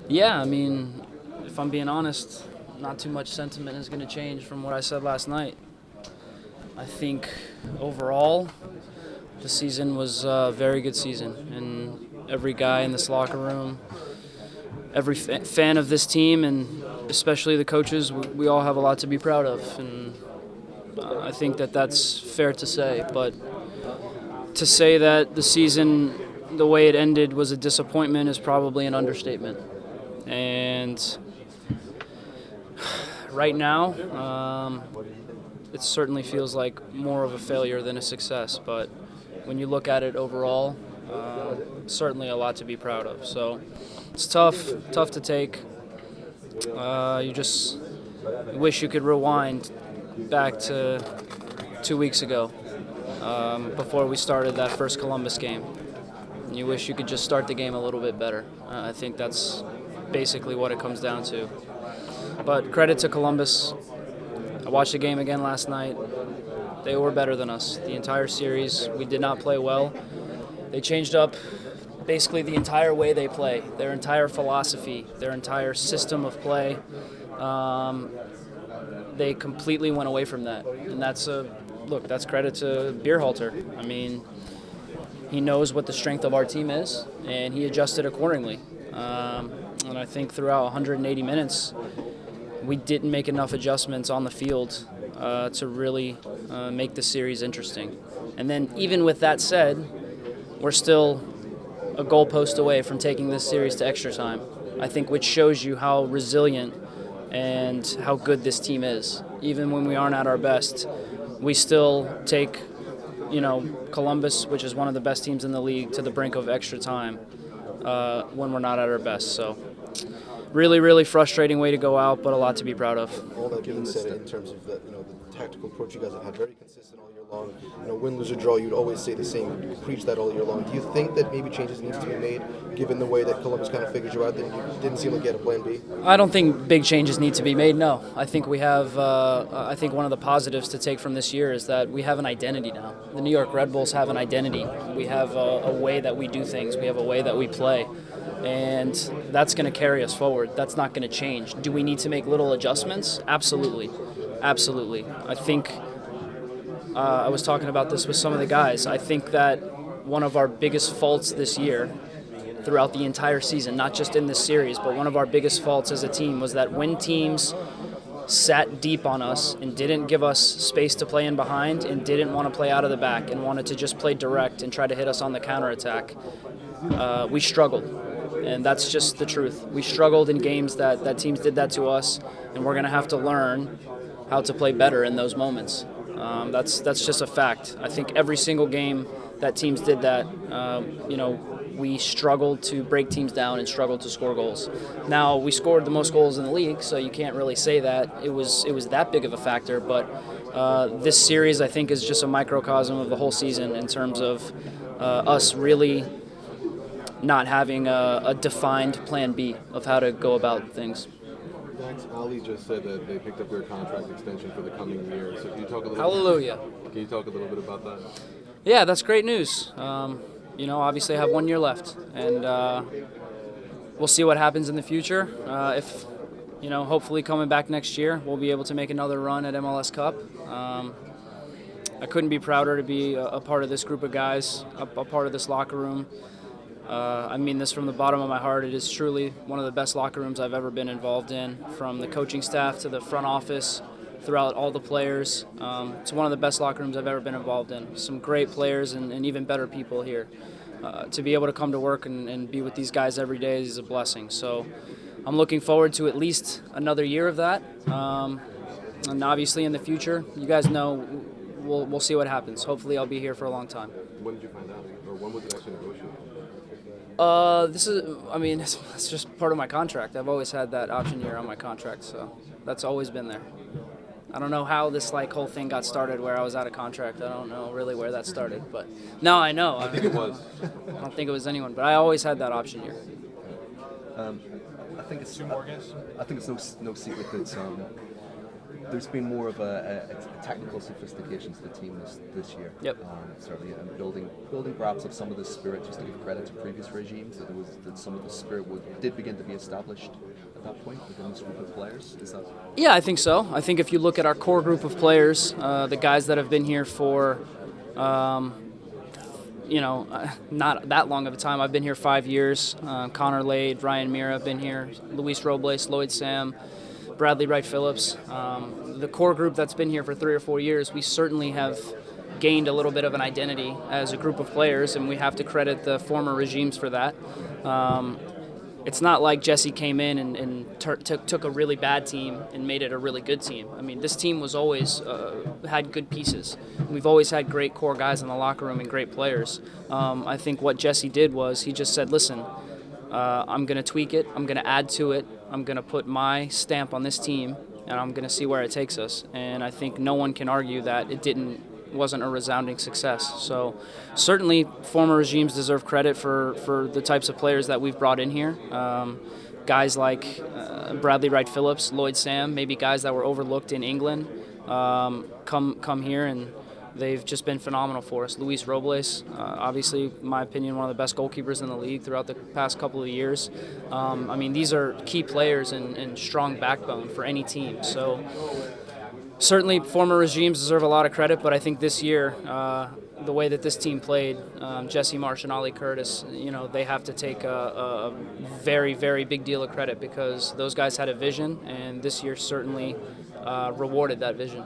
Yeah, I mean, if I'm being honest, not too much sentiment is going to change from what I said last night. I think overall, the season was a very good season, and every guy in this locker room, every fan of this team, and especially the coaches, we all have a lot to be proud of, and I think that that's fair to say. But to say that the season, the way it ended, was a disappointment is probably an understatement. And right now, it certainly feels like more of a failure than a success. But when you look at it overall, certainly a lot to be proud of. So it's tough to take. You just wish you could rewind back to 2 weeks ago, before we started that first Columbus game. You wish you could just start the game a little bit better. I think that's basically what it comes down to. But credit to Columbus. I watched the game again last night. They were better than us. The entire series, we did not play well. They changed up basically the entire way they play, their entire philosophy, their entire system of play. They completely went away from that. And that's credit to Beerhalter. I mean, he knows what the strength of our team is, and he adjusted accordingly. And I think throughout 180 minutes, we didn't make enough adjustments on the field to really make the series interesting. And then even with that said, we're still a goalpost away from taking this series to extra time, I think, which shows you how resilient and how good this team is. Even when we aren't at our best, we still take, Columbus, which is one of the best teams in the league, to the brink of extra time when we're not at our best. So really, really frustrating way to go out, but a lot to be proud of. All that being said, in terms of the tactical approach you guys have had, very consistent all year long. Win, lose, or draw, you'd always say the same. You preach that all year long. Do you think that maybe changes needs to be made, given the way that Columbus kind of figured you out? That you didn't seem like you had a plan B. I don't think big changes need to be made. No, I think we have. I think one of the positives to take from this year is that we have an identity now. The New York Red Bulls have an identity. We have a way that we do things. We have a way that we play. And that's going to carry us forward. That's not going to change. Do we need to make little adjustments? Absolutely. Absolutely. I think I was talking about this with some of the guys. I think that one of our biggest faults this year, throughout the entire season, not just in this series, but one of our biggest faults as a team was that when teams sat deep on us and didn't give us space to play in behind and didn't want to play out of the back and wanted to just play direct and try to hit us on the counterattack, we struggled. And that's just the truth. We struggled in games that teams did that to us, and we're going to have to learn how to play better in those moments. That's just a fact. I think every single game that teams did that, we struggled to break teams down and struggled to score goals. Now, we scored the most goals in the league, so you can't really say that it was that big of a factor, but this series, I think, is just a microcosm of the whole season in terms of us really not having a defined plan B of how to go about things. DAX, Ali just said that they picked up your contract extension for the coming year. So can you talk a little Hallelujah. Can you talk a little bit about that? Yeah, that's great news. Obviously I have 1 year left, and we'll see what happens in the future. If hopefully coming back next year, we'll be able to make another run at MLS Cup. I couldn't be prouder to be a part of this group of guys, a part of this locker room. I mean this from the bottom of my heart. It is truly one of the best locker rooms I've ever been involved in, from the coaching staff to the front office, throughout all the players. It's one of the best locker rooms I've ever been involved in. Some great players and even better people here. To be able to come to work and be with these guys every day is a blessing. So I'm looking forward to at least another year of that. And obviously in the future, you guys know, we'll see what happens. Hopefully I'll be here for a long time. When did you find out? Or when was it actually negotiated? It's just part of my contract. I've always had that option year on my contract, so that's always been there. I don't know how this whole thing got started where I was out of contract. I don't know really where that started, but now I know. I think it was. I don't think it was anyone, but I always had that option year. I think it's no secret that there's been more of a technical sophistication to the team this year. Yep. Certainly, and building perhaps of some of the spirit, just to give credit to previous regimes, that some of the spirit did begin to be established at that point within this group of players. Is that? Yeah, I think so. I think if you look at our core group of players, the guys that have been here for, not that long of a time. I've been here 5 years. Connor Lade, Ryan Mira have been here. Luis Robles, Lloyd Sam, Bradley Wright Phillips. The core group that's been here for 3 or 4 years, we certainly have gained a little bit of an identity as a group of players, and we have to credit the former regimes for that. It's not like Jesse came in and took a really bad team and made it a really good team. I mean, this team was always had good pieces. We've always had great core guys in the locker room and great players. I think what Jesse did was he just said, listen, I'm going to tweak it, I'm going to add to it, I'm going to put my stamp on this team, and I'm going to see where it takes us. And I think no one can argue that it wasn't a resounding success. So certainly former regimes deserve credit for the types of players that we've brought in here. Guys like Bradley Wright Phillips, Lloyd Sam, maybe guys that were overlooked in England, come here and they've just been phenomenal for us. Luis Robles, obviously, in my opinion, one of the best goalkeepers in the league throughout the past couple of years. These are key players and strong backbone for any team. So certainly former regimes deserve a lot of credit, but I think this year, the way that this team played, Jesse Marsh and Ollie Curtis, they have to take a very, very big deal of credit because those guys had a vision, and this year certainly rewarded that vision.